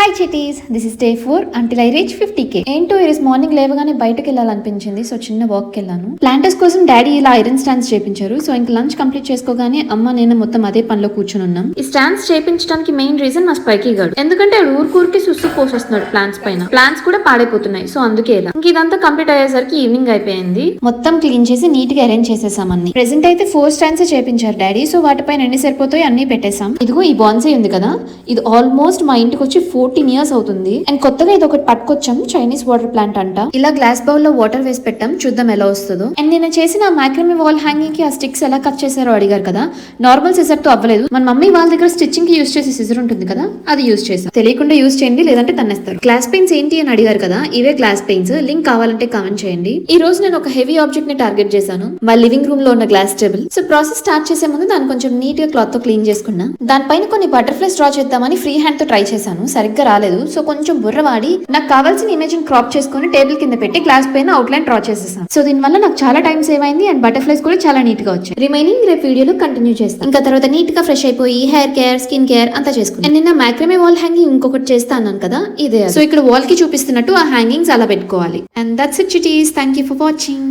Hi cuties, this is day 4 until I reach 50k. ఏంటో ఈరోజు morning లేవగానే బయటకు వెళ్ళాలనిపించింది. సో చిన్న వాక్ వెళ్ళాను. ప్లాంటర్స్ కోసం డాడీ ఇలా ఐరన్ స్టాండ్స్ చేపించారు. సో ఇంకా లంచ్ కంప్లీట్ చేసుకోగానే అమ్మ నేను మొత్తం అదే పనిలో కూర్చుని ఉన్నాం. ఈ స్టాండ్స్ చేపించడానికి మెయిన్ రీజన్ మా స్పైకీ గాడు. ఎందుకంటే ఆడు ఊరికి సుస్సు పోసేస్తున్నాడు ప్లాంట్స్ పైన. ప్లాంట్స్ కూడా పాడైపోతున్నాయి. సో అందుకే ఇలా ఇంక ఇదంతా కంప్లీట్ అయ్యేసరికి ఈవినింగ్ అయిపోయింది. మొత్తం క్లీన్ చేసి నీట్ గా అరేంజ్ చేసేసాం అన్ని. ప్రెసెంట్ అయితే 4 స్టాండ్స్ చేపించారు డాడీ. సో వాటిపైన ఎన్ని సరిపోతాయి అన్ని పెట్టేసాం. ఇదిగో ఈ బాన్సే ఉంది కదా, ఇది ఆల్మోస్ట్ మా ఇంటికి వచ్చి 14 years అవుతుంది. అండ్ కొత్తగా ఇది ఒకటి పట్టుకొచ్చాం, చైనీస్ వాటర్ ప్లాంట్ అంట. ఇలా గ్లాస్ బౌల్ లో వాటర్ వేసి పెట్టాం, చూద్దాం ఎలా వస్తుందో. అండ్ నేను చేసిన మ్యాక్రమీ వాల్ హ్యాంగింగ్ కి ఆ స్టిక్స్ ఎలా కట్ చేశారో అడిగారు కదా, నార్మల్ సిజర్ తో అవ్వలేదు. మన మమ్మీ వాళ్ళ దగ్గర స్టిచ్చింగ్ కి యూస్ చేసే సిజర్ ఉంటుంది కదా, అది యూస్ చేసాం. తెలియకుండా యూస్ చేయండి, లేదంటే తన్నేస్తారు. గ్లాస్ పెయిన్స్ ఏంటి అని అడిగారు కదా, ఇవే గ్లాస్ పెయిన్స్. లింక్ కావాలంటే కామెంట్ చేయండి. ఈ రోజు నేను ఒక హెవీ ఆబ్జెక్ట్ ని టార్గెట్ చేశాను, మా లివింగ్ రూమ్ లో ఉన్న glass table. So process start చేసే ముందు దాన్ని కొంచెం నీట్ గా క్లాత్ తో క్లీన్ చేసుకున్నా. దానిపైన కొన్ని బటర్ఫ్లైస్ డ్రా చేద్దామని ఫ్రీ హ్యాండ్ తో ట్రై చేశాను, సరిగ్గా రాలేదు. సో కొంచెం బుర్ర వాడి నాకు కావాల్సిన ఇమేజ్ క్రాప్ చేసుకుని టేబుల్ కింద పెట్టి గ్లాస్ పైన అవుట్లైన్ డ్రా చేసేసాను. సో దీని వల్ల నాకు చాలా టైం సేవ్ అయింది అండ్ బటర్ఫ్లైస్ కూడా చాలా నీట్ గా వచ్చాయి. రిమైనింగ్ రేపు వీడియోలో కంటిన్యూ చేస్తాను. ఇంకా తర్వాత నీట్ గా ఫ్రెష్ అయిపోయి హెయిర్ కేర్, స్కిన్ కేర్ అంతా చేసుకున్నాను. నిన్న మ్యాక్రమే వాల్ హ్యాంగింగ్ ఇంకొకటి చేస్తా అన్నాను కదా, ఇదే. సో ఇక్కడ వాల్ కి చూపిస్తున్నట్టు ఆ హ్యాంగింగ్స్ అలా పెట్టుకోవాలి. And that's it cuties. Thank you for watching.